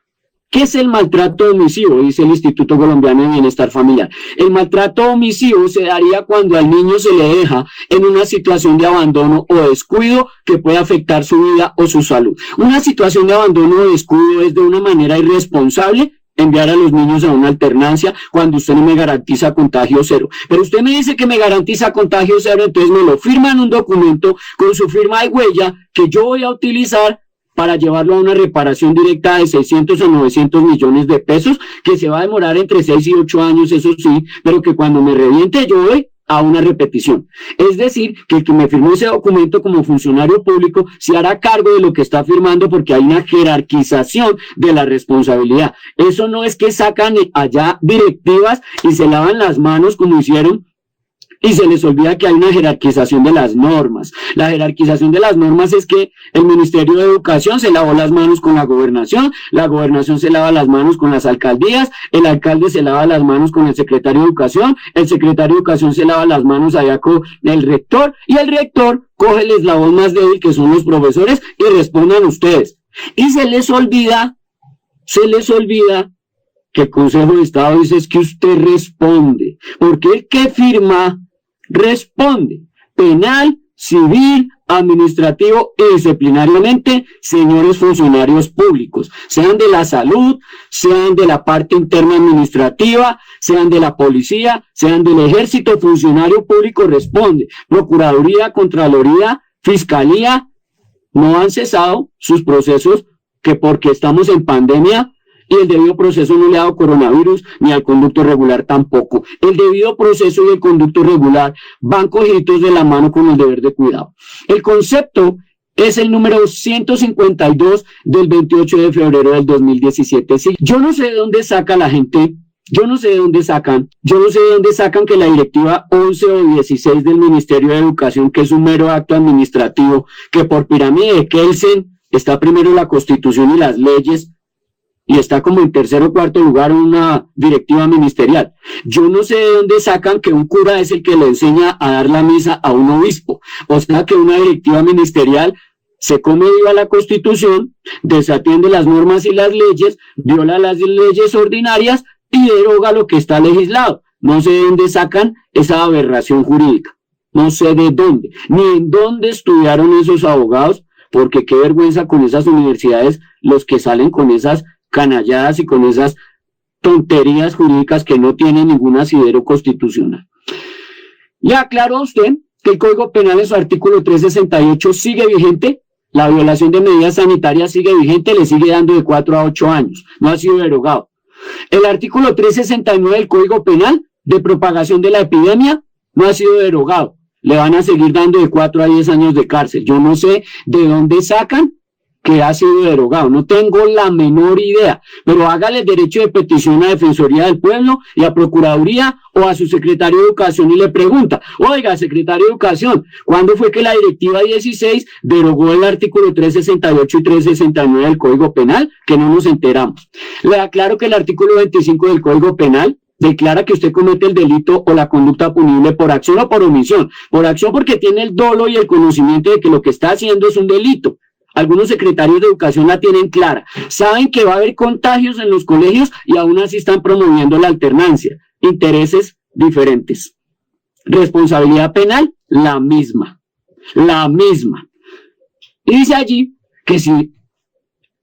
¿Qué es el maltrato omisivo? Dice el Instituto Colombiano de Bienestar Familiar. El maltrato omisivo se daría cuando al niño se le deja en una situación de abandono o descuido que puede afectar su vida o su salud. Una situación de abandono o descuido es de una manera irresponsable enviar a los niños a una alternancia cuando usted no me garantiza contagio cero. Pero usted me dice que me garantiza contagio cero, entonces me lo firma en un documento con su firma de huella que yo voy a utilizar para llevarlo a una reparación directa de 600 a 900 millones de pesos, que se va a demorar entre 6 y 8 años, eso sí, pero que cuando me reviente yo voy a una repetición. Es decir, que el que me firmó ese documento como funcionario público se hará cargo de lo que está firmando porque hay una jerarquización de la responsabilidad. Eso no es que sacan allá directivas y se lavan las manos como hicieron y se les olvida que hay una jerarquización de las normas. La jerarquización de las normas es que el Ministerio de Educación se lavó las manos con la gobernación se lava las manos con las alcaldías, el alcalde se lava las manos con el secretario de Educación, el secretario de Educación se lava las manos allá con el rector, y el rector coge el eslabón más débil, que son los profesores, y respondan ustedes. Y se les olvida que el Consejo de Estado dice es que usted responde, porque el que firma responde penal, civil, administrativo y disciplinariamente, señores funcionarios públicos, sean de la salud, sean de la parte interna administrativa, sean de la policía, sean del ejército, funcionario público responde. Procuraduría, Contraloría, Fiscalía no han cesado sus procesos, que porque estamos en pandemia y el debido proceso no le ha dado coronavirus, ni al conducto regular tampoco. El debido proceso y el conducto regular van cogidos de la mano con el deber de cuidado. El concepto es el número 152 del 28 de febrero del 2017. Sí, yo no sé de dónde saca la gente, yo no sé de dónde sacan que la directiva 11 o 16 del Ministerio de Educación, que es un mero acto administrativo, que por pirámide de Kelsen está primero la Constitución y las leyes, y está como en tercer o cuarto lugar una directiva ministerial. Yo no sé de dónde sacan que un cura es el que le enseña a dar la misa a un obispo. O sea que una directiva ministerial se come viva la Constitución, desatiende las normas y las leyes, viola las leyes ordinarias y deroga lo que está legislado. No sé de dónde sacan esa aberración jurídica. No sé de dónde, ni en dónde estudiaron esos abogados, porque qué vergüenza con esas universidades los que salen con esas canalladas y con esas tonterías jurídicas que no tienen ningún asidero constitucional. Le aclaro a usted que el Código Penal en su artículo 368 sigue vigente, la violación de medidas sanitarias sigue vigente, le sigue dando de 4 a 8 años, no ha sido derogado. El artículo 369 del Código Penal de propagación de la epidemia no ha sido derogado, le van a seguir dando de 4 a 10 años de cárcel. Yo no sé de dónde sacan que ha sido derogado, no tengo la menor idea, pero hágale derecho de petición a Defensoría del Pueblo y a Procuraduría o a su secretario de Educación y le pregunta, oiga, secretario de Educación, ¿cuándo fue que la directiva 16 derogó el artículo 368 y 369 del Código Penal? Que no nos enteramos. Le aclaro que el artículo 25 del Código Penal declara que usted comete el delito o la conducta punible por acción o por omisión. Por acción porque tiene el dolo y el conocimiento de que lo que está haciendo es un delito. Algunos secretarios de Educación la tienen clara. Saben que va a haber contagios en los colegios y aún así están promoviendo la alternancia. Intereses diferentes. Responsabilidad penal, la misma. La misma. Y dice allí que si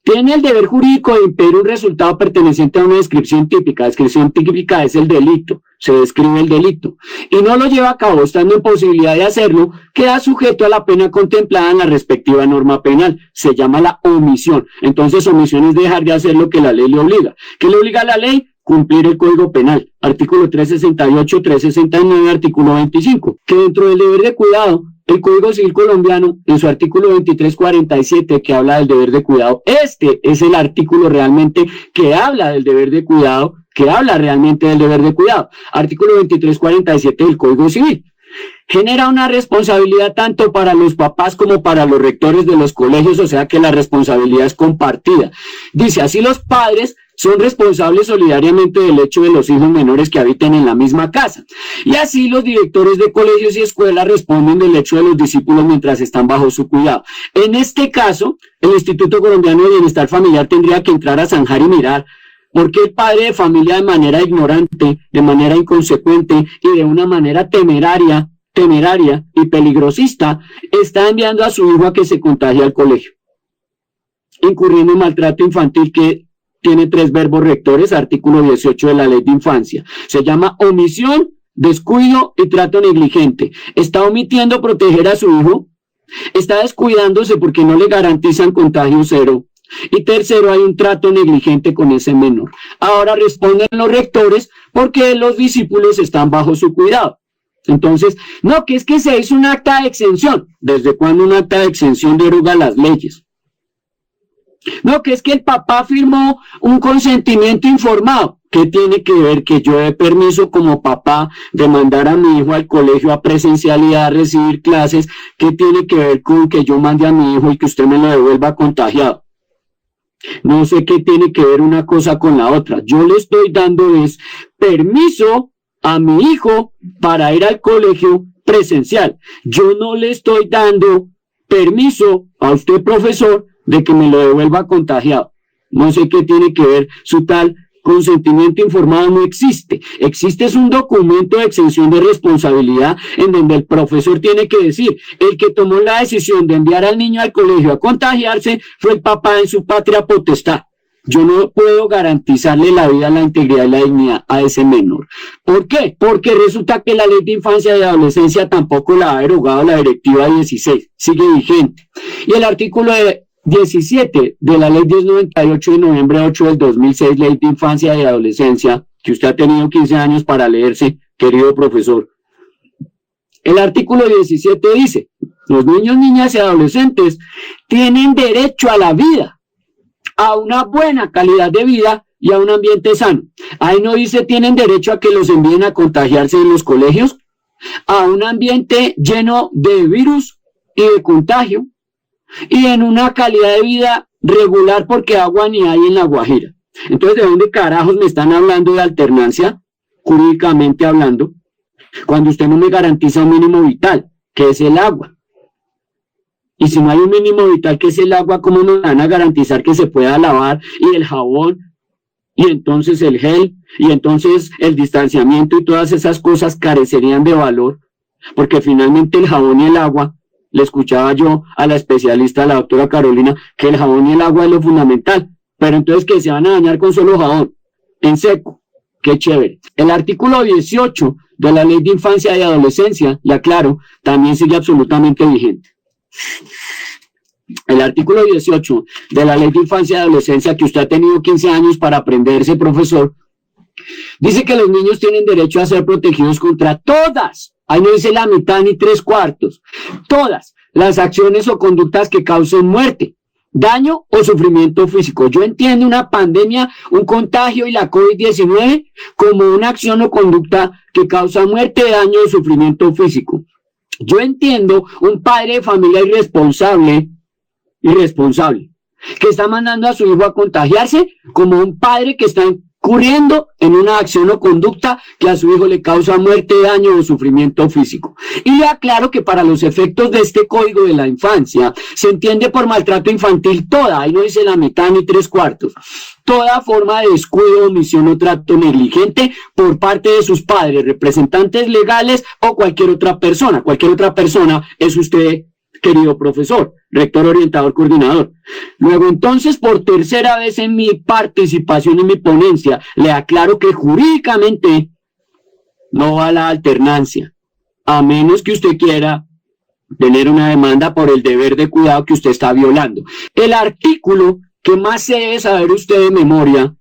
tiene el deber jurídico de impedir un resultado perteneciente a una descripción típica. La descripción típica es el delito, se describe el delito, y no lo lleva a cabo estando en posibilidad de hacerlo, queda sujeto a la pena contemplada en la respectiva norma penal. Se llama la omisión. Entonces, omisión es dejar de hacer lo que la ley le obliga. ¿Qué le obliga a la ley? Cumplir el Código Penal. Artículo 368, 369, artículo 25. Que dentro del deber de cuidado, el Código Civil colombiano, en su artículo 2347, que habla del deber de cuidado, este es el artículo realmente que habla del deber de cuidado, que habla realmente del deber de cuidado. Artículo 2347 del Código Civil. Genera una responsabilidad tanto para los papás como para los rectores de los colegios, o sea que la responsabilidad es compartida. Dice, así los padres son responsables solidariamente del hecho de los hijos menores que habiten en la misma casa. Y así los directores de colegios y escuelas responden del hecho de los discípulos mientras están bajo su cuidado. En este caso, el Instituto Colombiano de Bienestar Familiar tendría que entrar a zanjar y mirar porque el padre de familia de manera ignorante, de manera inconsecuente y de una manera temeraria y peligrosista está enviando a su hijo a que se contagie al colegio, incurriendo en maltrato infantil que tiene 3 verbos rectores, artículo 18 de la Ley de Infancia. Se llama omisión, descuido y trato negligente. Está omitiendo proteger a su hijo, está descuidándose porque no le garantizan contagio cero. Y tercero, hay un trato negligente con ese menor. Ahora responden los rectores porque los discípulos están bajo su cuidado. Entonces, no, que es que se hizo un acta de exención. ¿Desde cuándo un acta de exención deroga las leyes? No, que es que el papá firmó un consentimiento informado. ¿Qué tiene que ver que yo dé permiso como papá de mandar a mi hijo al colegio a presencialidad a recibir clases? ¿Qué tiene que ver con que yo mande a mi hijo y que usted me lo devuelva contagiado? No sé qué tiene que ver una cosa con la otra. Yo le estoy dando es permiso a mi hijo para ir al colegio presencial. Yo no le estoy dando permiso a usted, profesor, de que me lo devuelva contagiado. No sé qué tiene que ver su tal consentimiento informado. No existe. Existe es un documento de exención de responsabilidad en donde el profesor tiene que decir, el que tomó la decisión de enviar al niño al colegio a contagiarse fue el papá en su patria potestad. Yo no puedo garantizarle la vida, la integridad y la dignidad a ese menor. ¿Por qué? Porque resulta que la Ley de Infancia y Adolescencia tampoco la ha derogado la Directiva 16, sigue vigente. Y el artículo 17 de la Ley 1098 de noviembre 8 del 2006, Ley de Infancia y Adolescencia, que usted ha tenido 15 años para leerse, querido profesor. El artículo 17 dice, los niños, niñas y adolescentes tienen derecho a la vida, a una buena calidad de vida y a un ambiente sano. Ahí no dice tienen derecho a que los envíen a contagiarse en los colegios, a un ambiente lleno de virus y de contagio y en una calidad de vida regular porque agua ni hay en La Guajira. Entonces, ¿de dónde carajos me están hablando de alternancia, jurídicamente hablando, cuando usted no me garantiza un mínimo vital, que es el agua? Y si no hay un mínimo vital que es el agua, ¿cómo nos van a garantizar que se pueda lavar? Y el jabón, y entonces el gel, y entonces el distanciamiento y todas esas cosas carecerían de valor, porque finalmente el jabón y el agua, le escuchaba yo a la especialista, la doctora Carolina, que el jabón y el agua es lo fundamental, pero entonces que se van a dañar con solo jabón, en seco, qué chévere. El artículo 18 de la Ley de Infancia y Adolescencia, le aclaro, también sigue absolutamente vigente. El artículo 18 de la Ley de Infancia y Adolescencia, que usted ha tenido 15 años para aprenderse, profesor, dice que los niños tienen derecho a ser protegidos contra todas, ahí no dice la mitad ni 3/4, todas las acciones o conductas que causen muerte, daño o sufrimiento físico. Yo entiendo una pandemia, un contagio y la COVID-19 como una acción o conducta que causa muerte, daño o sufrimiento físico. Yo entiendo un padre de familia irresponsable, que está mandando a su hijo a contagiarse, como un padre que está incurriendo en una acción o conducta que a su hijo le causa muerte, daño o sufrimiento físico. Y le aclaro que para los efectos de este Código de la Infancia, se entiende por maltrato infantil toda, ahí no dice la mitad ni 3/4, toda forma de descuido, omisión o trato negligente por parte de sus padres, representantes legales o cualquier otra persona. Cualquier otra persona es usted, querido profesor, rector, orientador, coordinador. Luego, entonces, por tercera vez en mi participación en mi ponencia, le aclaro que jurídicamente no va la alternancia, a menos que usted quiera tener una demanda por el deber de cuidado que usted está violando. El artículo que más se debe saber usted de memoria,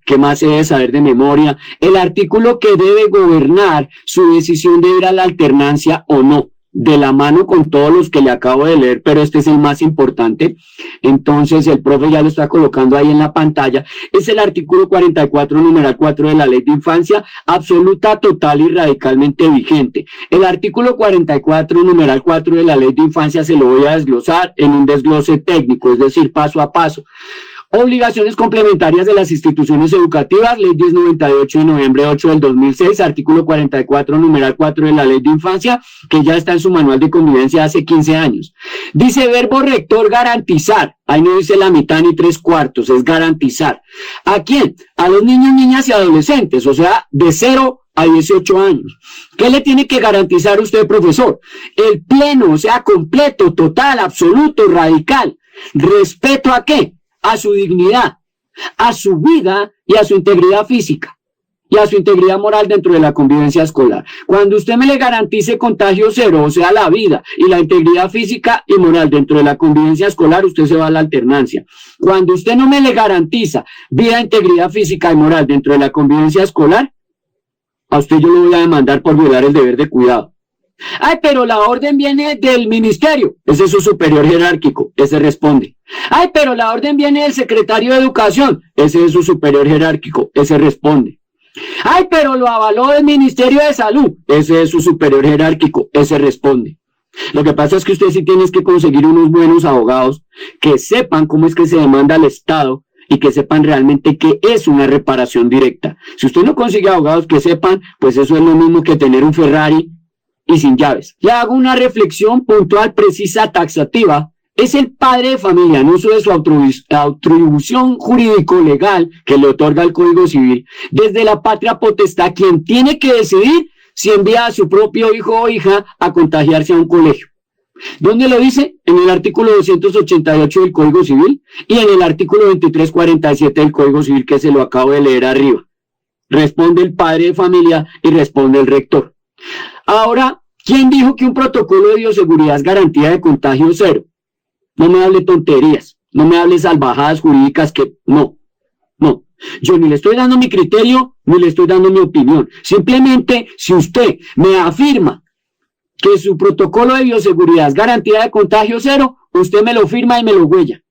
el artículo que debe gobernar su decisión de ir a la alternancia o no, de la mano con todos los que le acabo de leer, pero este es el más importante. Entonces el profe ya lo está colocando ahí en la pantalla. Es el artículo 44, numeral 4 de la Ley de Infancia, absoluta, total y radicalmente vigente. El artículo 44, numeral 4 de la Ley de Infancia se lo voy a desglosar en un desglose técnico, es decir, paso a paso. Obligaciones complementarias de las instituciones educativas, Ley 1098 de noviembre 8 del 2006, artículo 44, numeral 4 de la Ley de Infancia, que ya está en su manual de convivencia hace 15 años. Dice verbo rector garantizar, ahí no dice la mitad ni 3/4, es garantizar. ¿A quién? A los niños, niñas y adolescentes, o sea, de 0 a 18 años. ¿Qué le tiene que garantizar usted, profesor? El pleno, o sea, completo, total, absoluto, radical. ¿Respeto a qué? A su dignidad, a su vida y a su integridad física y a su integridad moral dentro de la convivencia escolar. Cuando usted me le garantice contagio cero, o sea, la vida y la integridad física y moral dentro de la convivencia escolar, usted se va a la alternancia. Cuando usted no me le garantiza vida, integridad física y moral dentro de la convivencia escolar, a usted yo lo voy a demandar por violar el deber de cuidado. Ay, pero la orden viene del ministerio. Ese es su superior jerárquico, ese responde. Ay, pero la orden viene del secretario de Educación. Ese es su superior jerárquico, ese responde. Ay, pero lo avaló el Ministerio de Salud. Ese es su superior jerárquico, ese responde. Lo que pasa es que usted sí tiene que conseguir unos buenos abogados que sepan cómo es que se demanda al Estado y que sepan realmente qué es una reparación directa. Si usted no consigue abogados que sepan, pues eso es lo mismo que tener un Ferrari y sin llaves. Le hago una reflexión puntual, precisa, taxativa. Es el padre de familia, en uso de su atribución jurídico-legal que le otorga el Código Civil, desde la patria potestad, quien tiene que decidir si envía a su propio hijo o hija a contagiarse a un colegio. ¿Dónde lo dice? En el artículo 288 del Código Civil y en el artículo 2347 del Código Civil, que se lo acabo de leer arriba. Responde el padre de familia y responde el rector. Ahora, ¿quién dijo que un protocolo de bioseguridad es garantía de contagio cero? No me hable tonterías, no me hable salvajadas jurídicas que no. Yo ni le estoy dando mi criterio, ni le estoy dando mi opinión. Simplemente, si usted me afirma que su protocolo de bioseguridad es garantía de contagio cero, usted me lo firma y me lo huella.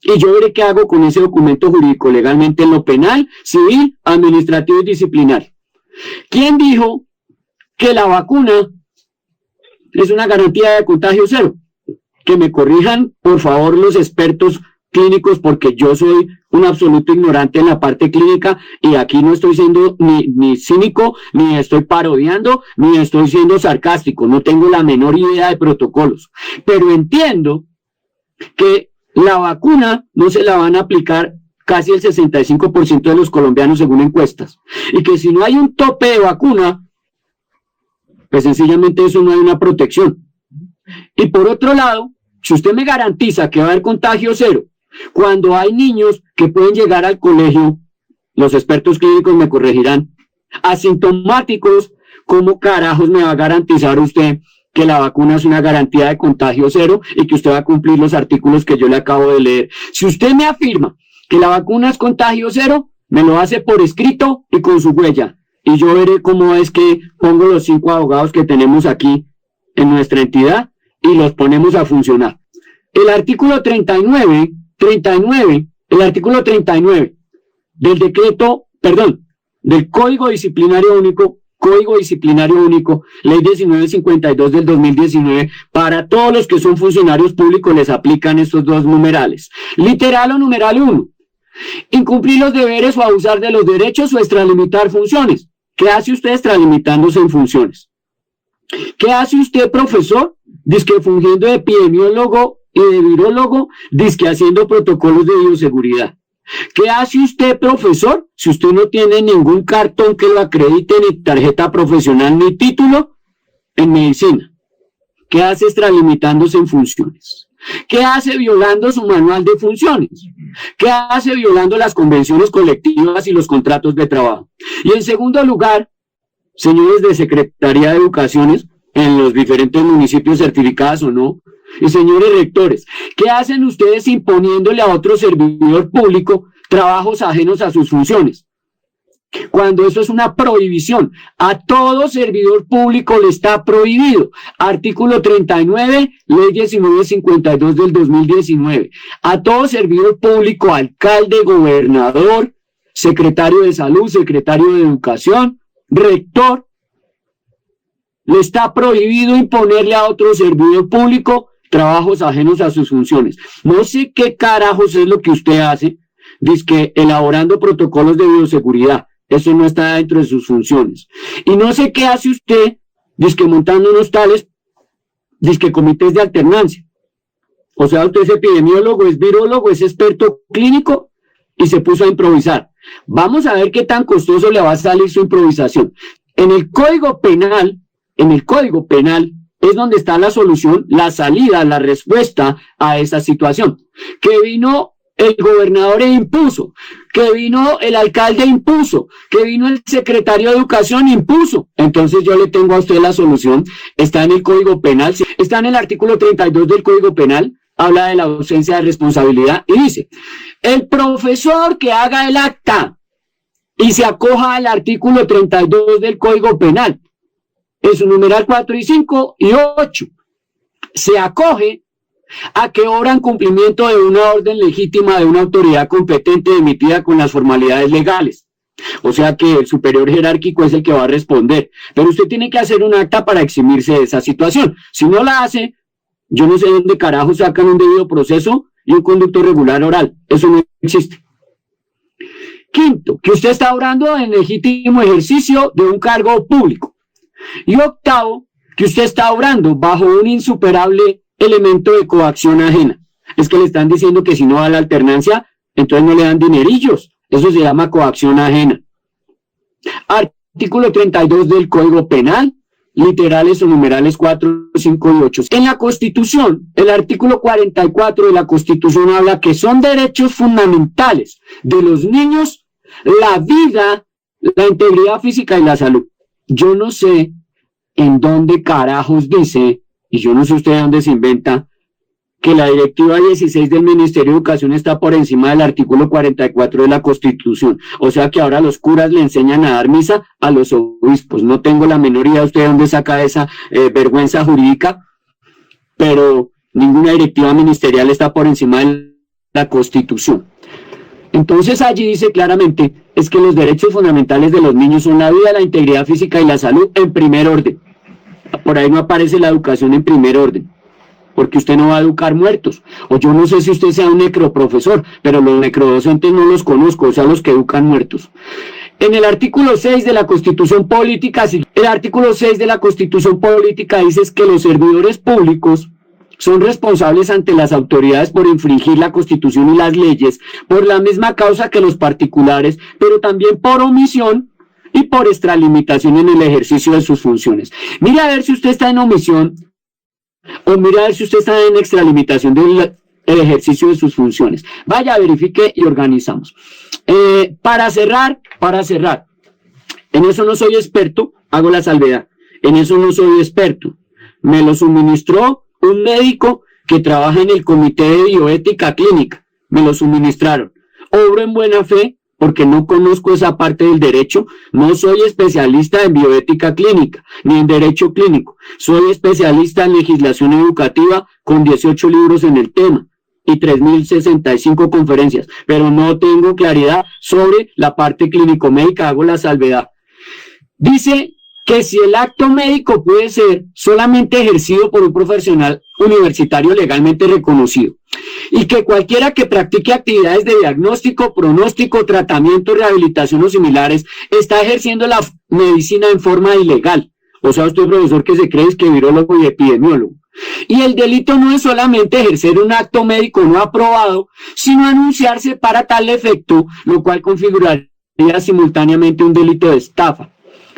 Y yo veré qué hago con ese documento jurídico legalmente en lo penal, civil, administrativo y disciplinario. ¿Quién dijo que la vacuna es una garantía de contagio cero? Que me corrijan, por favor, los expertos clínicos, porque yo soy un absoluto ignorante en la parte clínica y aquí no estoy siendo ni cínico, ni estoy parodiando, ni estoy siendo sarcástico. No tengo la menor idea de protocolos. Pero entiendo que la vacuna no se la van a aplicar casi el 65% de los colombianos según encuestas. Y que si no hay un tope de vacuna, pues sencillamente eso no hay una protección. Y por otro lado, si usted me garantiza que va a haber contagio cero, cuando hay niños que pueden llegar al colegio, los expertos clínicos me corregirán, asintomáticos, ¿cómo carajos me va a garantizar usted que la vacuna es una garantía de contagio cero y que usted va a cumplir los artículos que yo le acabo de leer? Si usted me afirma que la vacuna es contagio cero, me lo hace por escrito y con su huella. Y yo veré cómo es que pongo los 5 abogados que tenemos aquí en nuestra entidad y los ponemos a funcionar. El artículo 39 del del Código Disciplinario Único, Ley 1952 del 2019, para todos los que son funcionarios públicos les aplican estos dos numerales. Literal o numeral 1. Incumplir los deberes o abusar de los derechos o extralimitar funciones. ¿Qué hace usted extralimitándose en funciones? ¿Qué hace usted, profesor? Dizque fungiendo de epidemiólogo y de virólogo, dizque haciendo protocolos de bioseguridad. ¿Qué hace usted, profesor? Si usted no tiene ningún cartón que lo acredite, ni tarjeta profesional, ni título en medicina. ¿Qué hace extralimitándose en funciones? ¿Qué hace violando su manual de funciones? ¿Qué hace violando las convenciones colectivas y los contratos de trabajo? Y en segundo lugar, señores de Secretaría de Educaciones, en los diferentes municipios certificados o no, y señores rectores, ¿qué hacen ustedes imponiéndole a otro servidor público trabajos ajenos a sus funciones? cuando eso es una prohibición. A todo servidor público le está prohibido. Artículo 39, Ley 1952 del 2019. A todo servidor público, alcalde, gobernador, secretario de salud, secretario de educación, rector, le está prohibido imponerle a otro servidor público trabajos ajenos a sus funciones. No sé qué carajos es lo que usted hace, dizque elaborando protocolos de bioseguridad. Eso no está dentro de sus funciones. Y no sé qué hace usted, dizque montando unos tales, dizque comités de alternancia. O sea, usted es epidemiólogo, es virólogo, es experto clínico y se puso a improvisar. Vamos a ver qué tan costoso le va a salir su improvisación. En el Código Penal es donde está la solución, la salida, la respuesta a esa situación. Que vino el gobernador e impuso, que vino el alcalde e impuso, que vino el secretario de educación e impuso. Entonces yo le tengo a usted la solución, está en el Código Penal, está en el artículo 32 del Código Penal, habla de la ausencia de responsabilidad y dice, el profesor que haga el acta y se acoja al artículo 32 del Código Penal, en su numeral 4 y 5 y 8, se acoge a que obra en cumplimiento de una orden legítima de una autoridad competente emitida con las formalidades legales. O sea que el superior jerárquico es el que va a responder. Pero usted tiene que hacer un acta para eximirse de esa situación. Si no la hace, yo no sé dónde carajo sacan un debido proceso y un conducto regular oral. Eso no existe. Quinto, que usted está obrando en legítimo ejercicio de un cargo público. Y octavo, que usted está obrando bajo un insuperable elemento de coacción ajena. Es que le están diciendo que si no da la alternancia, entonces no le dan dinerillos. Eso se llama coacción ajena. Artículo 32 del Código Penal, literales o numerales 4, 5 y 8. En la Constitución, el artículo 44 de la Constitución habla que son derechos fundamentales de los niños la vida, la integridad física y la salud. Yo no sé en dónde carajos dice, y yo no sé usted de dónde se inventa, que la directiva 16 del Ministerio de Educación está por encima del artículo 44 de la Constitución. O sea que ahora los curas le enseñan a dar misa a los obispos. No tengo la menor idea de usted de dónde saca esa vergüenza jurídica, pero ninguna directiva ministerial está por encima de la Constitución. Entonces allí dice claramente, es que los derechos fundamentales de los niños son la vida, la integridad física y la salud en primer orden. Por ahí no aparece la educación en primer orden, porque usted no va a educar muertos. O yo no sé si usted sea un necroprofesor, pero los necrodocentes no los conozco, o sea, los que educan muertos. En el artículo 6 de la Constitución Política, el artículo 6 de la Constitución Política dice que los servidores públicos son responsables ante las autoridades por infringir la Constitución y las leyes, por la misma causa que los particulares, pero también por omisión y por extralimitación en el ejercicio de sus funciones. Mira a ver si usted está en omisión o mira a ver si usted está en extralimitación del ejercicio de sus funciones. Vaya, verifique y organizamos. Para cerrar, en eso no soy experto, hago la salvedad, en eso no soy experto. Me lo suministró un médico que trabaja en el Comité de Bioética Clínica, me lo suministraron. Obro en buena fe porque no conozco esa parte del derecho, no soy especialista en bioética clínica, ni en derecho clínico, soy especialista en legislación educativa con 18 libros en el tema y 3.065 conferencias, pero no tengo claridad sobre la parte clínico-médica, hago la salvedad. Dice que si el acto médico puede ser solamente ejercido por un profesional universitario legalmente reconocido y que cualquiera que practique actividades de diagnóstico, pronóstico, tratamiento, rehabilitación o similares está ejerciendo la medicina en forma ilegal. O sea, usted, profesor, que se cree es que virólogo y epidemiólogo. Y el delito no es solamente ejercer un acto médico no aprobado, sino anunciarse para tal efecto, lo cual configuraría simultáneamente un delito de estafa.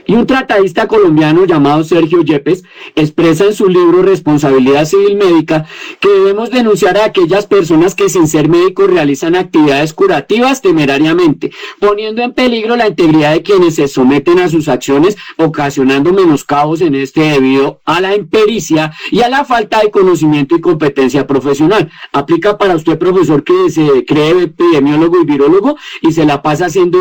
Y un tratadista colombiano llamado Sergio Yepes expresa en su libro Responsabilidad Civil Médica que debemos denunciar a aquellas personas que sin ser médicos realizan actividades curativas temerariamente, poniendo en peligro la integridad de quienes se someten a sus acciones, ocasionando menoscabos en este debido a la impericia y a la falta de conocimiento y competencia profesional. Aplica para usted, profesor, que se cree epidemiólogo y virólogo y se la pasa haciendo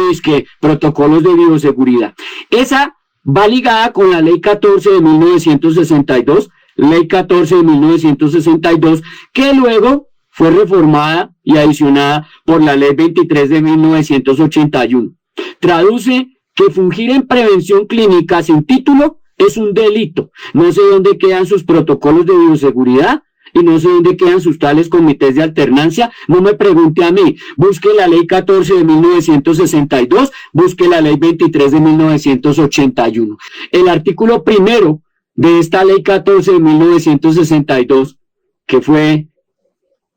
protocolos de bioseguridad. Esa va ligada con la Ley 14 de 1962, Ley 14 de 1962, que luego fue reformada y adicionada por la Ley 23 de 1981. Traduce que fungir en prevención clínica sin título es un delito. No sé dónde quedan sus protocolos de bioseguridad y no sé dónde quedan sus tales comités de alternancia. No me pregunte a mí, busque la Ley 14 de 1962, busque la Ley 23 de 1981. El artículo primero de esta Ley 14 de 1962, que fue,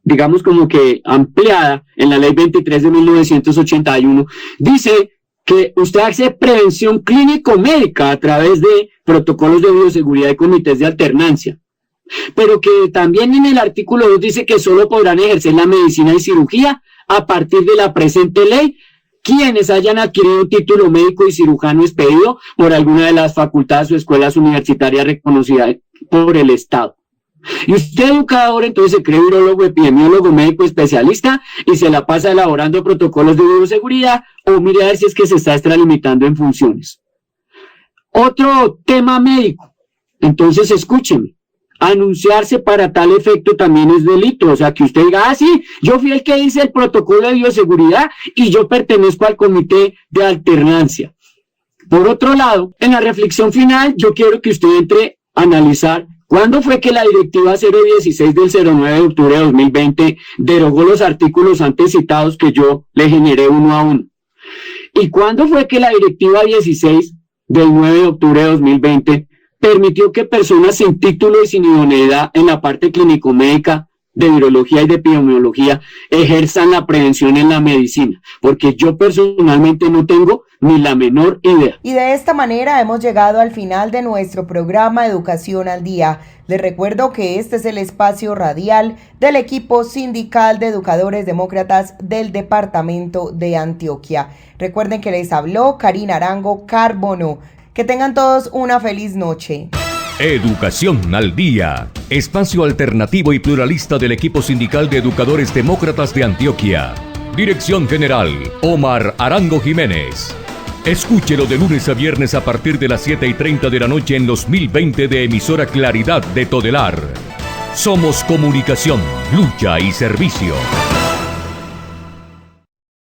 digamos, como que ampliada en la Ley 23 de 1981, dice que usted hace prevención clínico-médica a través de protocolos de bioseguridad y comités de alternancia. Pero que también en el artículo 2 dice que solo podrán ejercer la medicina y cirugía a partir de la presente ley quienes hayan adquirido un título médico y cirujano expedido por alguna de las facultades o escuelas universitarias reconocidas por el Estado. Y usted, educador, entonces se cree virólogo, epidemiólogo, médico especialista y se la pasa elaborando protocolos de bioseguridad, o mire a ver si es que se está extralimitando en funciones. Otro tema médico, entonces escúcheme. Anunciarse para tal efecto también es delito, o sea que usted diga, sí, yo fui el que hice el protocolo de bioseguridad y yo pertenezco al comité de alternancia. Por otro lado, en la reflexión final, yo quiero que usted entre a analizar cuándo fue que la directiva 016 del 09 de octubre de 2020 derogó los artículos antes citados que yo le generé uno a uno. Y cuándo fue que la directiva 16 del 9 de octubre de 2020 permitió que personas sin título y sin idoneidad en la parte clínico-médica, de virología y de epidemiología ejerzan la prevención en la medicina, porque yo personalmente no tengo ni la menor idea. Y de esta manera hemos llegado al final de nuestro programa Educación al Día. Les recuerdo que este es el espacio radial del equipo sindical de educadores demócratas del departamento de Antioquia. Recuerden que les habló Karina Arango Carbono. Que tengan todos una feliz noche. Educación al Día, espacio alternativo y pluralista del equipo sindical de educadores demócratas de Antioquia. Dirección General, Omar Arango Jiménez. Escúchelo de lunes a viernes a partir de las 7:30 de la noche en los 1020 de emisora Claridad de Todelar. Somos comunicación, lucha y servicio.